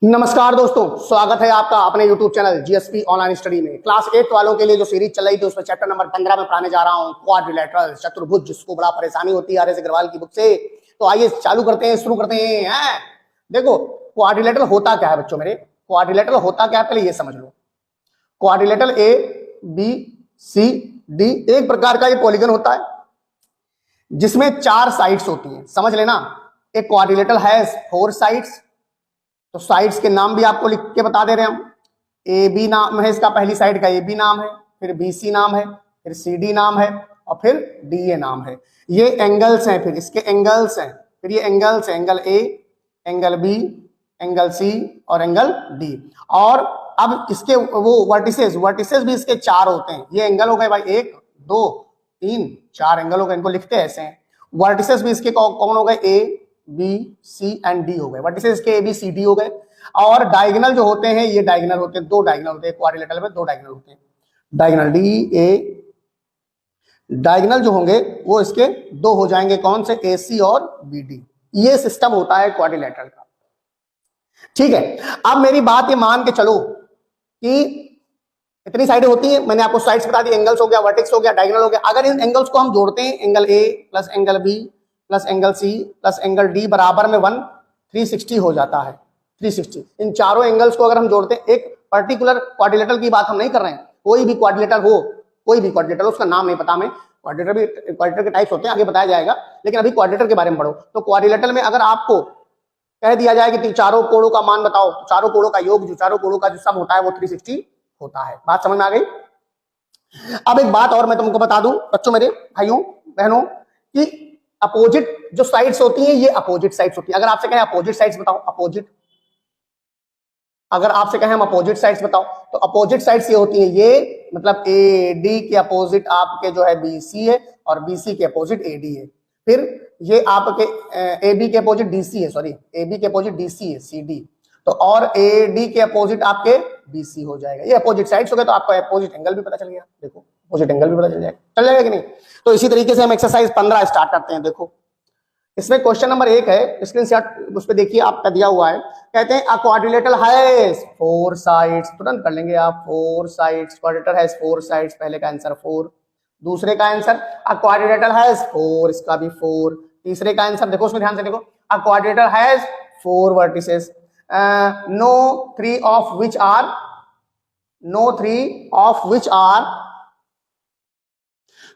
नमस्कार दोस्तों, स्वागत है आपका अपने YouTube channel GSP online study में। क्लास 8 वालों के लिए जो सीरीज चल रही थी उसमें चैप्टर नंबर 15 में पढ़ाने जा रहा हूं, क्वाड्रिलेटरल, चतुर्भुज, जिसको बड़ा परेशानी होती है आर एस अग्रवाल की बुक से। तो आइए चालू करते हैं, शुरू करते हैं। देखो क्वाड्रिलेटरल होता क्या है बच्चों मेरे, क्वाड्रिलेटरल होता क्या है पहले ये समझ लो। Quadrilateral A B C D एक प्रकार का ये पॉलीगन होता है जिसमें 4 साइड्स होती हैं, समझ लेना। एक क्वाड्रिलेटरल है 4 साइड्स, तो साइड्स के नाम भी आपको लिख के बता दे रहे हैं हम। ए बी नाम है इसका, पहली साइड का ए बी नाम है, फिर बी सी नाम है, फिर सी डी नाम है और फिर डी ए नाम है। ये एंगल्स हैं, फिर इसके एंगल्स हैं, फिर ये एंगल्स हैं, angle A, angle B, angle C और एंगल डी। और अब इसके वो वर्टिसेस भी इसके 4 होते हैं। ये एंगल हो गए भाई 1 2 3 4 एंगल हो गए, इनको लिखते हैं ऐसे हैं। वर्टिसेस भी इसके कौन हो गए, A B C and D हो गए, वर्टिसेस के ए बी सी डी हो गए। और डायगोनल जो होते हैं ये डायगोनल होते हैं, 2 डायगोनल होते हैं क्वाड्रिलेटरल में, 2 डायगोनल होते हैं। डायगोनल डी ए, डायगोनल जो होंगे वो इसके 2 हो जाएंगे, कौन से, ए सी और बी डी। ये सिस्टम होता है क्वाड्रिलेटरल का, ठीक है। अब मेरी बात ये मान के चलो कि इतनी साइडें होती हैं, मैंने आपको साइड्स बता दी, एंगल्स हो गया, वर्टेक्स हो गया, डायगोनल हो गया। अगर इन एंगल्स को हम जोड़ते हैं, angle A plus angle B plus angle C plus angle D बराबर में 360 हो जाता है। 360 इन चारों एंगल्स को अगर हम जोड़ते हैं, एक पर्टिकुलर क्वाड्रिलेटरल की बात हम नहीं कर रहे हैं, कोई भी क्वाड्रिलेटरल हो, कोई भी क्वाड्रिलेटरल, उसका नाम नहीं पता हमें, क्वाड्रिलेटरल के टाइप्स होते हैं, आगे बताया जाएगा, लेकिन अभी क्वाड्रिलेटरल के बारे में पढ़ो। तो क्वाड्रिलेटरल में अगर आपको कह दिया जाए कि चारों कोणों का मान बताओ, चारों कोणों का योग, जो चारों कोणों का जो सम होता है वो 360 होता है। बात समझ में आ गई। अब एक बात और मैं तुमको बता दूं बच्चों मेरे भाइयों बहनों, कि अपोजिट जो साइड्स होती हैं ये अपोजिट साइड्स होती है। अगर आपसे कहें अपोजिट साइड्स बताओ, अपोजिट, अगर आपसे कहें हम अपोजिट साइड्स बताओ, तो अपोजिट साइड्स ये होती है, ये मतलब ए डी के अपोजिट आपके जो है बी सी है और बी सी के अपोजिट ए डी है। फिर ये आपके ए बी के अपोजिट डी सी है, सॉरी ए बी के अपोजिट डी सी है, सी डी। तो और ए डी के अपोजिट आपके बी सी हो जाएगा। ये अपोजिट साइड्स हो गए, तो आपको अपोजिट एंगल भी पता चल गया। देखो अपोजिट एंगल भी पता चल जाएगा कि नहीं। तो इसी तरीके से हम एक्सरसाइज 15 स्टार्ट करते हैं। देखो इसमें क्वेश्चन नंबर 1 है, स्क्रीनशॉट उस पे देखिए आपका दिया हुआ है। कहते हैं अ क्वाड्रिलेटरल हैज 4 साइड्स, तुरंत कर लेंगे आप, 4 साइड्स, क्वाड्रिलेटरल हैज 4 साइड्स, पहले का आंसर 4। दूसरे का आंसर अ क्वाड्रिलेटरल हैज 4, इसका भी 4। तीसरे का आंसर देखो, उसमें ध्यान से देखो, a quadrilateral has 4 vertices, no 3 of which are,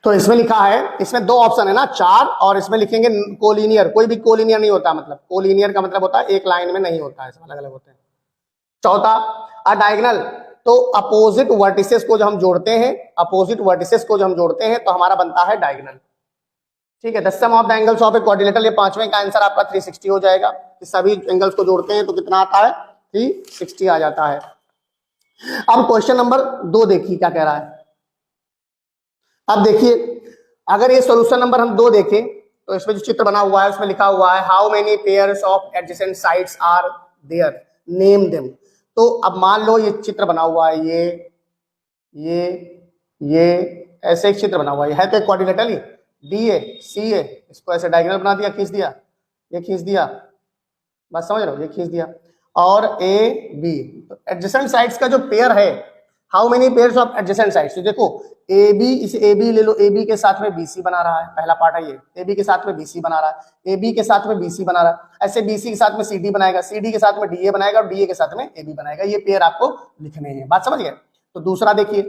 तो इसमें लिखा है, इसमें 2 ऑप्शन है ना, 4, और इसमें लिखेंगे कोलिनियर। कोई भी कोलिनियर नहीं होता, मतलब कोलिनियर का मतलब होता है एक लाइन में नहीं होता है, अलग अलग होते हैं। चौथा अ डायगोनल, तो अपोजिट वर्टिसेस को जो हम जोड़ते हैं, अपोजिट वर्टिसेस को जो हम जोड़ते हैं तो हमारा बनता है डायगोनल, ठीक है। The sum of the angles of a quadrilateral, ये 5वें का आंसर आपका 360 हो जाएगा। सभी एंगल्स को जोड़ते हैं तो कितना आता है, 360 आ जाता है। अब क्वेश्चन नंबर 2 देखिए क्या कह रहा है। अब देखिए, अगर ये सॉल्यूशन नंबर हम 2 देखें तो इसमें जो चित्र बना हुआ है उसमें लिखा हुआ है how many pairs of adjacent sides are there, name them. तो अब मान लो ये चित्र बना हुआ है, ये ऐसे एक चित्र बना हुआ है तो क्वाड्रिलेटरल ही, डी ए सी ए, इसको ऐसे डायगोनल बना दिया, खींच दिया, ये खींच दिया, बात समझ रहे हो, ये खींच दिया, और ए बी। तो एडजेसेंट साइड्स का जो पेयर है, how many pairs of adjacent sides, तो देखो ए बी, इसे ए बी ले लो, ए बी के साथ में बी सी बना रहा है, पहला पार्ट है ये, ए बी के साथ में बी सी बना रहा है, ए बी के साथ में बी सी बना रहा है, ऐसे बी सी के साथ में सी डी बनाएगा, सी डी के साथ में डी ए बनाएगा और डी ए के साथ में ए बी बनाएगा। ये पेयर आपको लिखने हैं, बात समझ गए। तो दूसरा देखिए,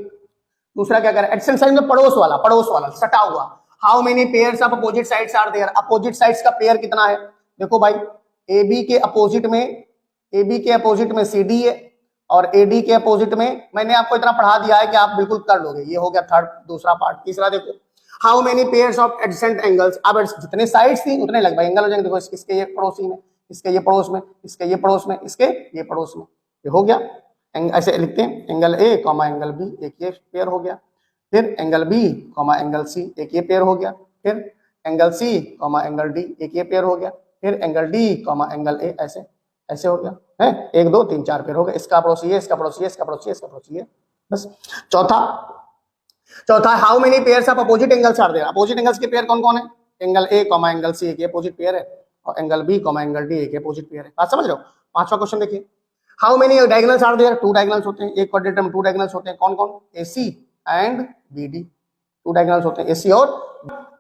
दूसरा क्या करें, एडजेसेंट साइड में पड़ोस वाला सटा हुआ, how many pairs of opposite sides are there, opposite sides का पेयर कितना है। देखो भाई ए बी के अपोजिट में सी डी है और एडी के अपोजिट में, मैंने आपको इतना पढ़ा दिया है कि आप बिल्कुल कर लोगे। ये हो गया थर्ड, दूसरा पार्ट। तीसरा देखो, how many pairs of adjacent angles, अब जितने साइड्स थी उतने लगभग एंगल हो जाएंगे। देखो इसके ये पड़ोसी में, इसके ये पड़ोस में, इसके ये पड़ोस में, इसके ये पड़ोस में, ये हो गया। ऐसे लिखते हैं, angle A comma angle B, एक ये पेयर हो गया। फिर angle B comma angle C, एक ये पेयर हो गया। फिर angle C comma angle D, एक ये पेयर हो गया। फिर angle D comma angle A, ऐसे ऐसे हो गया है, 1 2 3 4 पेयर हो गए। इसका पड़ोसी है, इसका पड़ोसी है, इसका पड़ोसी है, इसका पड़ोसी है, बस। चौथा how many pairs of opposite angles are there, opposite angles के पेयर कौन कौन है, angle A comma angle C, एक अपोजिट पेयर है, और angle B comma angle D, एक अपोजिट पेयर है। बात समझ रहे हो। 5वां क्वेश्चन देखिए, how many diagonals are there? 2 diagonals होते हैं, एक क्वाड्रेटर में 2 डायगोनल्स होते हैं, कौन कौन? AC एंड BD, 2 डायगोनल्स होते हैं AC और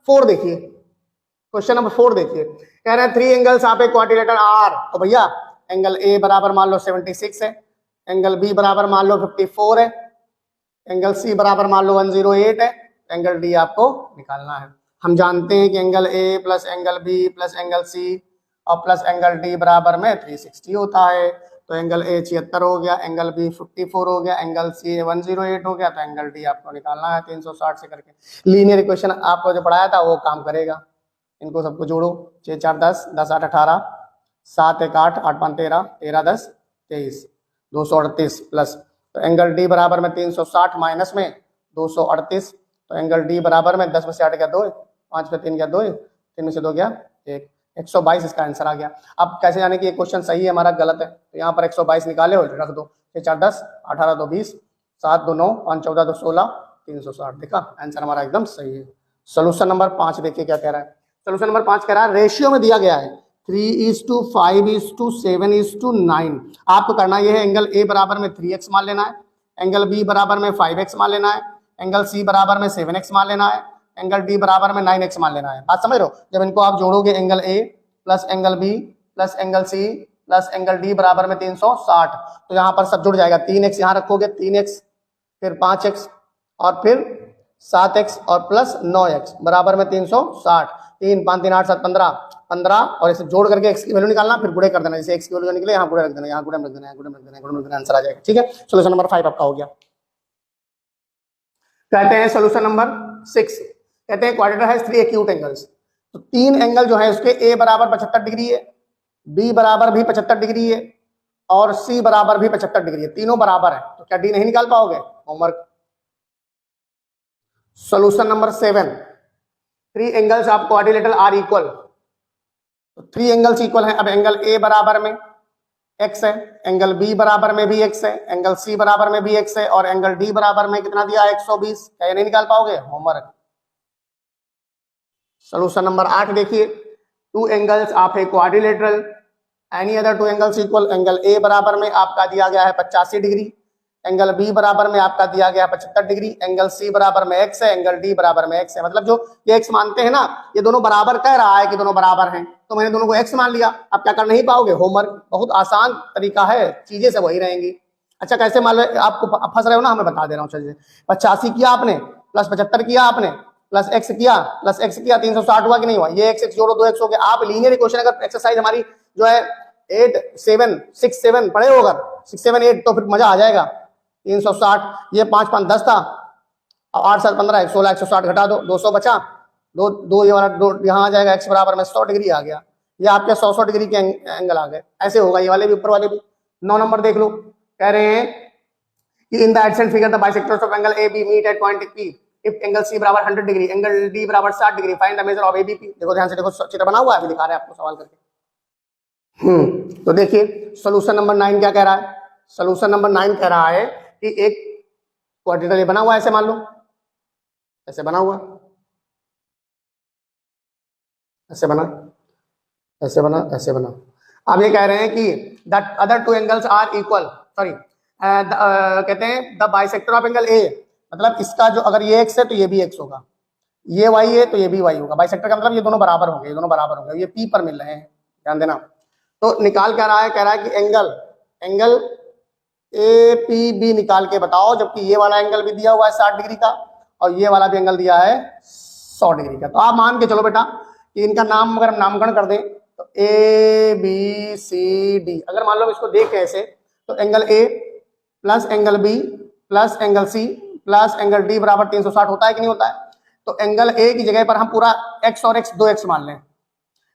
4 देखिए, क्वेश्चन नंबर 4 देखिए, कह रहे हैं 3 angles of a quadrilateral are. तो भैया एंगल A बराबर मान लो 76 है, एंगल B बराबर मान लो 54 है, एंगल C बराबर मान लो 108 है, एंगल D आपको निकालना है। हम जानते हैं कि angle A plus angle B plus angle C और प्लस एंगल D बराबर में 360 होता है। तो एंगल A 76 हो गया, एंगल B 54 हो गया, एंगल C 108 हो गया, तो एंगल D आपको निकालना है 360 से करके। लीनियर इक्वेशन आपको जो पढ़ाया था वो काम करेगा। इनको सबको जोड़ो, 6 4 10, 10 8 18, 7 1 8, 8 5 13, 13 10 23, 238 प्लस, तो एंगल डी बराबर में 360 माइनस में 238, तो एंगल डी बराबर में 10 में से 8 गया 2, 5 में 3 गया 2, 3 में से 2 गया 1, 122 इसका आंसर आ गया। अब कैसे जाने कि ये क्वेश्चन सही है हमारा गलत है? तो यहाँ पर 122 निकाले हो, रख दो, 6 4 10, 18 2 20, 7 2 9, 5 14 2 16, 360, देखा आंसर हमारा एकदम सही है। सोल्यूशन नंबर 5 देखिए क्या कह रहा है। सोल्यूशन नंबर 5 कह रहा है रेशियो में दिया गया है 3:5:7:9। आपको करना यह है, एंगल ए बराबर में 3x मान लेना है, एंगल बी बराबर में 5x मान लेना है, एंगल सी बराबर में 7x मान लेना है, एंगल डी बराबर में 9x मान लेना है। बात समझ रहे हो? जब इनको आप जोड़ोगे, angle A plus angle B plus angle C plus angle D बराबर में 360, तो यहाँ पर सब जुड़ जाएगा। 3x यहाँ रखोगे, 3x फिर 5x और फिर 7x और प्लस 9x बराबर में 360, 3 5 3 8 7 15, 15 और इसे जोड़ करके x की वैल्यू निकालना, फिर गुणे कर देना, जैसे x की वैल्यू निकले यहाँ गुणे रख देना, यहाँ गुणे रख देना, गुणे रख देना, गुणे रख देना, आंसर आ जाएगा। ठीक है, सोल्यूशन नंबर 5 आपका हो गया। कहते हैं सोल्यूशन नंबर 6, कहते हैं क्वाड्रेटर हैज 3 एक्यूट एंगल्स। तो 3 एंगल जो है उसके a बराबर 75 डिग्री है, b बराबर भी 75 डिग्री है और c बराबर भी 75 डिग्री है, तीनों बराबर है। तो क्या d नहीं निकाल पाओगे? Homework. Solution number 7, 3 angles of quadrilateral are equal. तो 3 एंगल्स इक्वल हैं। अब एंगल ए बराबर में x है, एंगल बी बराबर में भी x है, एंगल सी बराबर में भी x है और एंगल डी बराबर में कितना दिया है? 120। क्या ये नहीं निकाल पाओगे? होमवर्क। सोल्यूशन नंबर 8 देखिए, 2 angles of a quadrilateral any other 2 angles equal. Angle A बराबर में आपका दिया गया है 85 डिग्री, एंगल बी बराबर में आपका दिया गया 75 डिग्री, एंगल सी बराबर में x है, एंगल डी बराबर में x है। मतलब जो ये x मानते हैं ना, ये दोनों बराबर कह रहा है कि दोनों बराबर हैं, तो मैंने दोनों को x मान लिया। अब क्या कर नहीं पाओगे? होमवर्क। बहुत आसान तरीका है, चीजें सब वही रहेंगी। अच्छा कैसे मान लो, आपको फंस रहे हो ना, हमें बता दे रहा हूँ। चलिए 85 किया आपने प्लस 75 किया आपने प्लस x किया प्लस x किया, 360 हुआ कि नहीं हुआ? ये x जोड़ो, 2x हो गया। आप लीनियर इक्वेशन अगर एक्सरसाइज हमारी जो है 8 7 6 7 पढ़े हो, अगर 6 7 8, तो फिर मजा आ जाएगा। 360, ये 5 5 10 था, 8 7 15, 16, 160 घटा दो, 200 बचा, दो ये वाला दो यहाँ आ जाएगा, x बराबर में 100 डिग्री आ गया। ये आपके 100 डिग्री के एंगल आ गए। ऐसे होगा ये वाले भी, ऊपर वाले भी। 9 नंबर देख लो, कह रहे हैं कि in the adjacent figure the bisectors of angle A B meet at point P if angle C बराबर 100 डिग्री, एंगल D बराबर 60 degree, find the measure of ABP। देखो ध्यान से देखो, चित्र बना हुआ है, अभी दिखा रहे हैं आपको सवाल करके। तो देखिए सोल्यूशन नंबर 9 क्या कह रहा है? सोल्यूशन नंबर 9 कह रहा है कि एक क्वाड्रिलेटरल बना हुआ है, ऐसे मान लो, ऐसे बना हुआ, ऐसे बना, ऐसे बना, ऐसे बना। अब ये कह रहे हैं कि the other 2 angles are equal, sorry कहते हैं the bisector of angle A, मतलब इसका जो, अगर ये x है तो ये भी x होगा, ये y है तो ये भी y होगा। बाइसेक्टर का मतलब ये दोनों बराबर होंगे, ये दोनों बराबर होंगे, ये P पर मिल रहे हैं, ध्यान देना। तो निकाल क्या रहा है? कह रहा है कि एंगल APB निकाल के बताओ, जबकि ये वाला एंगल भी दिया हुआ है 60 डिग्री का और ये वाला भी एंगल दिया है 100 डिग्री का। तो आप मान के चलो बेटा कि इनका नाम अगर हम नामकरण कर दें तो ABCD, अगर मान लो इसको देखें ऐसे, तो angle A plus angle B plus angle C plus angle D बराबर 360 होता है कि नहीं होता है? तो एंगल A की जगह पर हम पूरा x और x 2x मान लें,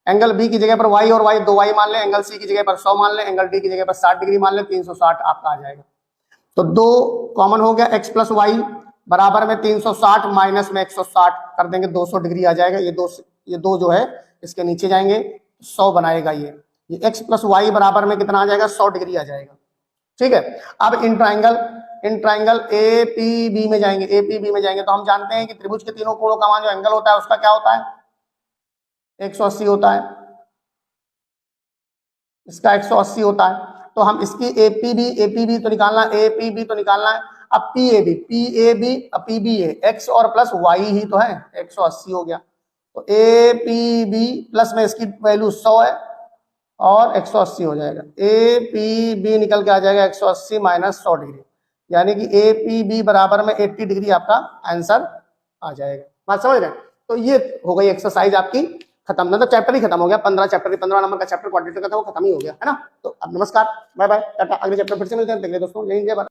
एंगल बी की जगह पर y और y 2y मान लें, एंगल सी की जगह पर 100 मान लें, एंगल डी की जगह पर 60 डिग्री मान लें, 360 आपका आ जाएगा। तो 2 कॉमन हो गया, x प्लस वाई बराबर में 360 माइनस में 160 कर देंगे, 200 डिग्री आ जाएगा। ये दो जो है इसके नीचे जाएंगे, 100 बनाएगा। ये x प्लस वाई बराबर में कितना आ जाएगा? 100 डिग्री आ जाएगा। ठीक है, अब इन ट्राइंगल APB में जाएंगे, तो हम जानते हैं कि त्रिभुज के तीनों कोणों का मान जो एंगल होता है उसका क्या होता है? 180 होता है, इसका 180 होता है। तो हम इसकी एपीबी तो निकालना, एपीबी तो निकालना है। अब पीबी है एक्स और प्लस वाई ही तो है, 180 हो गया। तो एपीबी प्लस में इसकी वैल्यू 100 है और 180 हो जाएगा। एपीबी निकल के आ जाएगा 180 माइनस 100 डिग्री, यानी कि एपीबी बराबर में 80 डिग्री आपका आंसर आ जाएगा। बात समझ रहे हैं? तो ये हो गई एक्सरसाइज आपकी खत्म, मतलब चैप्टर ही खत्म हो गया। 15 नंबर का चैप्टर क्वाड्रेटिक का था, वो खत्म ही हो गया है ना। तो अब नमस्कार, बाय बाय, टाटा। अगले चैप्टर फिर से मिलते हैं। दोस्तों, जय हिंद, जय भारत।